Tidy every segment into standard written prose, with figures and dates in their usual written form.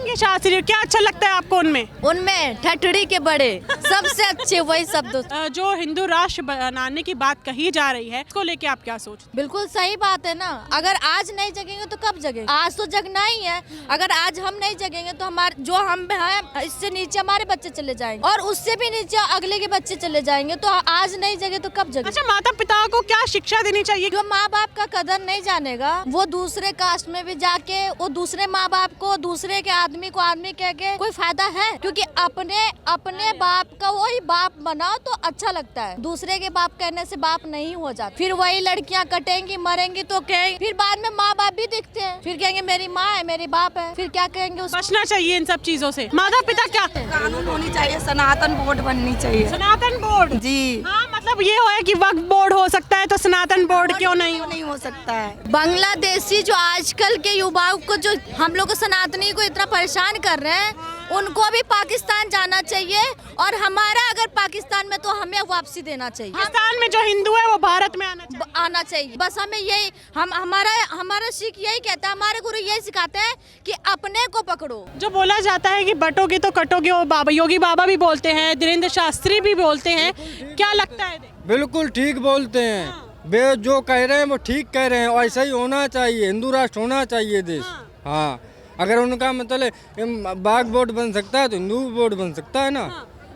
कहेंगे शास्त्री, क्या अच्छा लगता है आपको उनमें? उनमें ठठड़ी के बड़े सबसे अच्छे वही शब्द। जो हिंदू राष्ट्र बनाने की बात कही जा रही है, इसको लेके आप क्या सोचते हैं? बिल्कुल सही बात है ना। अगर आज नहीं जगेंगे तो कब जगेंगे? आज तो जगना ही है। अगर आज हम नहीं जगेंगे तो हमारे जो हम हैं इससे नीचे हमारे बच्चे चले जाएंगे और उससे भी नीचे अगले के बच्चे चले जाएंगे। तो आज नहीं जगे तो कब जगे? अच्छा, माता पिता को क्या शिक्षा देनी चाहिए? जो माँ बाप का कदर नहीं जानेगा वो दूसरे कास्ट में भी जाके वो दूसरे माँ बाप को, दूसरे के आदमी को आदमी कह के कोई फायदा है? क्योंकि अपने बाप का वही बाप बनाओ तो अच्छा लगता है। दूसरे के बाप कहने से बाप नहीं हो जाता। फिर वही लड़कियां कटेंगी मरेंगी तो कहेंगे, फिर बाद में माँ बाप भी दिखते हैं, फिर कहेंगे मेरी माँ है, मेरी बाप है, फिर क्या कहेंगे? बचना चाहिए इन सब चीजों से। माता पिता क्या? कानून होनी चाहिए, सनातन बोर्ड बननी चाहिए। सनातन बोर्ड जी हाँ, मतलब ये है कि वक्फ बोर्ड हो सकता है तो सनातन बोर्ड क्यों नहीं? नहीं हो सकता है। बांग्लादेशी जो आजकल के युवाओं को, जो हम लोग सनातनी को इतना परेशान कर रहे हैं, उनको भी पाकिस्तान जाना चाहिए और हमारा अगर पाकिस्तान में तो हमें वापसी देना चाहिए। पाकिस्तान में जो हिंदू है वो भारत में आना चाहिए। बस हमें यही हमारा सीख यही कहता है, हमारे गुरु यही सिखाते हैं कि अपने को पकड़ो। जो बोला जाता है कि बटोगे तो कटोगे, वो बाबा योगी बाबा भी बोलते हैं, धीरेन्द्र शास्त्री भी बोलते हैं, क्या लगता है? बिल्कुल ठीक बोलते हैं। वे जो कह रहे हैं वो ठीक कह रहे हैं और ऐसा ही होना चाहिए। हिंदू राष्ट्र होना चाहिए देश। हाँ, अगर उनका मतलब बाघ बोर्ड बन सकता है तो हिंदू बोर्ड बन सकता है ना।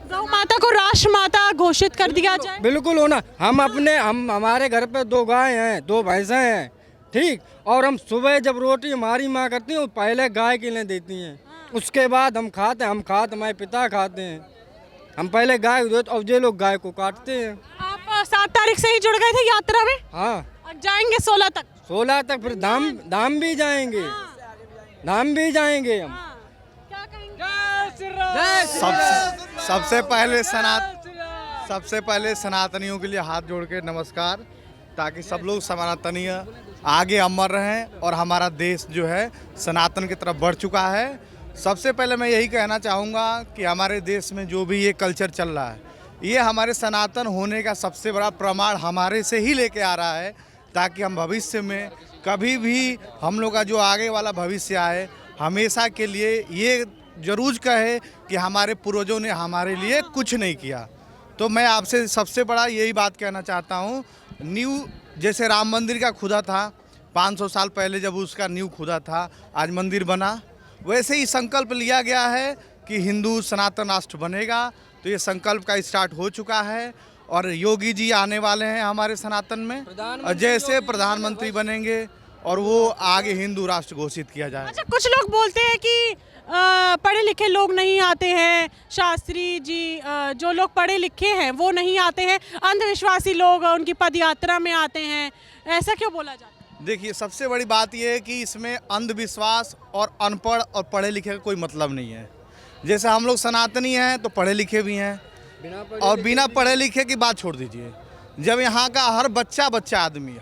गौ माता को राष्ट्र माता घोषित कर दिया जाए। बिल्कुल होना। हम हमारे घर पे 2 गाय हैं, 2 भैंसें हैं, ठीक। और हम सुबह जब रोटी हमारी माँ करती है पहले गाय के लिए देती हैं, उसके बाद हम खाते हमारे पिता खाते हैं। हम पहले गाय देते और ये लोग गाय को काटते हैं। आप 7 तारीख से ही जुड़ गए थे यात्रा में? हाँ, और जाएंगे 16 तक। 16 तक फिर धाम भी जाएंगे। धाम भी जाएंगे हम। क्या कहेंगे? सबसे पहले सनातनियों के लिए हाथ जोड़ के नमस्कार, ताकि सब लोग सनातनीय आगे अमर रहें और हमारा देश जो है सनातन की तरफ बढ़ चुका है। सबसे पहले मैं यही कहना चाहूँगा कि हमारे देश में जो भी ये कल्चर चल रहा है, ये हमारे सनातन होने का सबसे बड़ा प्रमाण हमारे से ही लेके आ रहा है, ताकि हम भविष्य में कभी भी हम लोग का जो आगे वाला भविष्य आए, हमेशा के लिए ये जरूर कहे कि हमारे पूर्वजों ने हमारे लिए कुछ नहीं किया। तो मैं आपसे सबसे बड़ा यही बात कहना चाहता हूँ, जैसे राम मंदिर का खुदा था 500 साल पहले, जब उसका नींव खुदा था, आज मंदिर बना, वैसे ही संकल्प लिया गया है कि हिंदू सनातन राष्ट्र बनेगा। तो ये संकल्प का स्टार्ट हो चुका है और योगी जी आने वाले हैं हमारे सनातन में, और जैसे प्रधानमंत्री बनेंगे और वो आगे हिंदू राष्ट्र घोषित किया जाए। अच्छा, कुछ लोग बोलते हैं कि पढ़े लिखे लोग नहीं आते हैं, शास्त्री जी जो लोग पढ़े लिखे हैं वो नहीं आते हैं, अंधविश्वासी लोग उनकी पद यात्रा में आते हैं, ऐसा क्यों बोला जाता है? देखिए, सबसे बड़ी बात यह है कि इसमें अंधविश्वास और अनपढ़ और पढ़े लिखे का कोई मतलब नहीं है। जैसे हम लोग सनातनी हैं तो पढ़े लिखे भी हैं, और बिना पढ़े लिखे की बात छोड़ दीजिए। जब यहाँ का हर बच्चा आदमी,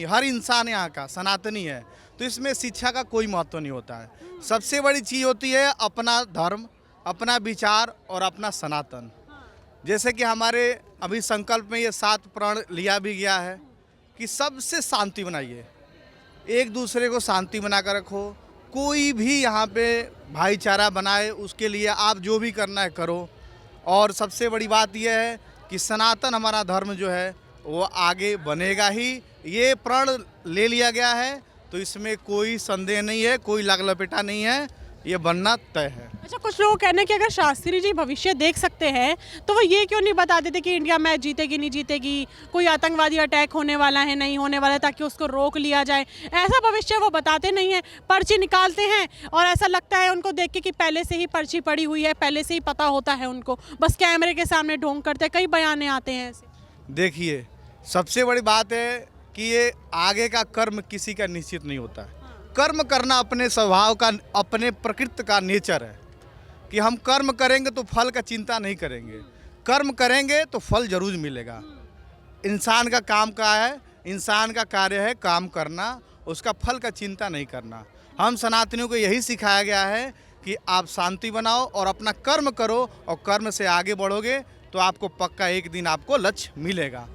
हर इंसान यहाँ का सनातनी है, तो इसमें शिक्षा का कोई महत्व नहीं होता है। सबसे बड़ी चीज़ होती है अपना धर्म, अपना विचार और अपना सनातन। जैसे कि हमारे अभी संकल्प में ये 7 प्रण लिया भी गया है कि सबसे शांति बनाइए, एक दूसरे को शांति बना कर रखो, कोई भी यहाँ पे भाईचारा बनाए, उसके लिए आप जो भी करना है करो। और सबसे बड़ी बात यह है कि सनातन हमारा धर्म जो है वो आगे बनेगा ही। ये प्रण ले लिया गया है तो इसमें कोई संदेह नहीं है, कोई लाग लपेटा नहीं है, ये बनना तय है। अच्छा, कुछ लोग कहना है कि अगर शास्त्री जी भविष्य देख सकते हैं तो वो ये क्यों नहीं बता देते कि इंडिया मैच जीतेगी नहीं जीतेगी, कोई आतंकवादी अटैक होने वाला है नहीं होने वाला है, ताकि उसको रोक लिया जाए। ऐसा भविष्य वो बताते नहीं हैं, पर्ची निकालते हैं और ऐसा लगता है उनको देख के कि पहले से ही पर्ची पड़ी हुई है, पहले से ही पता होता है उनको, बस कैमरे के सामने ढोंग करते हैं। कई बयाने आते हैं ऐसे। देखिए, सबसे बड़ी बात है कि ये आगे का कर्म किसी का निश्चित नहीं होता है। कर्म करना अपने स्वभाव का, अपने प्रकृति का नेचर है कि हम कर्म करेंगे तो फल का चिंता नहीं करेंगे, कर्म करेंगे तो फल जरूर मिलेगा। इंसान का काम का है, इंसान का कार्य है काम करना, उसका फल का चिंता नहीं करना। हम सनातनियों को यही सिखाया गया है कि आप शांति बनाओ और अपना कर्म करो, और कर्म से आगे बढ़ोगे तो आपको पक्का एक दिन आपको लक्ष्य मिलेगा।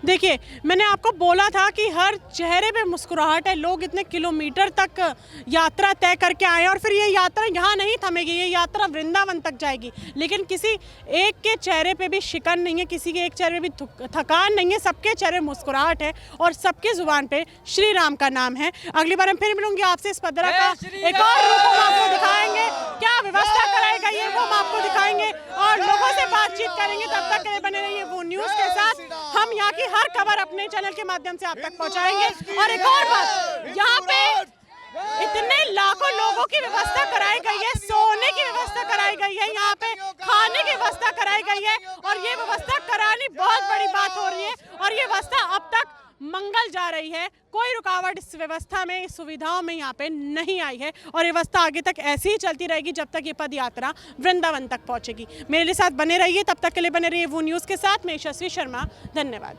देखिए, मैंने आपको बोला था कि हर चेहरे पे मुस्कुराहट है। लोग इतने किलोमीटर तक यात्रा तय करके आए और फिर ये यात्रा यहाँ नहीं थमेगी, ये यात्रा वृंदावन तक जाएगी। लेकिन किसी एक के चेहरे पे भी शिकन नहीं है, किसी के एक चेहरे पे भी थकान नहीं है, सबके चेहरे मुस्कुराहट है और सबके जुबान पे श्री राम का नाम है। अगली बार हम फिर मिलूंगी आपसे, इस पदरा का एक और रूप हम आपको दिखाएंगे, क्या व्यवस्था कराई गई है वो हम आपको दिखाएंगे और लोगों से बातचीत करेंगे। तब तक के लिए बने रहिए वो न्यूज़ के साथ। हम यहाँ की हर खबर अपने चैनल के माध्यम से आप तक पहुँचाएंगे। और एक और बात, यहाँ पे इतने लाखों लोगों की व्यवस्था कराई गई है, सोने की व्यवस्था कराई गई है, यहाँ पे खाने की व्यवस्था कराई गई है और ये व्यवस्था करानी बहुत बड़ी बात हो रही है और ये व्यवस्था अब तक मंगल जा रही है। कोई रुकावट इस व्यवस्था में, इस सुविधाओं में यहाँ पे नहीं आई है और ये व्यवस्था आगे तक ऐसी ही चलती रहेगी जब तक ये पद यात्रा वृंदावन तक पहुँचेगी। मेरे साथ बने रहिए, तब तक के लिए बने रहिए वो न्यूज़ के साथ। मैं यशस्वी शर्मा, धन्यवाद।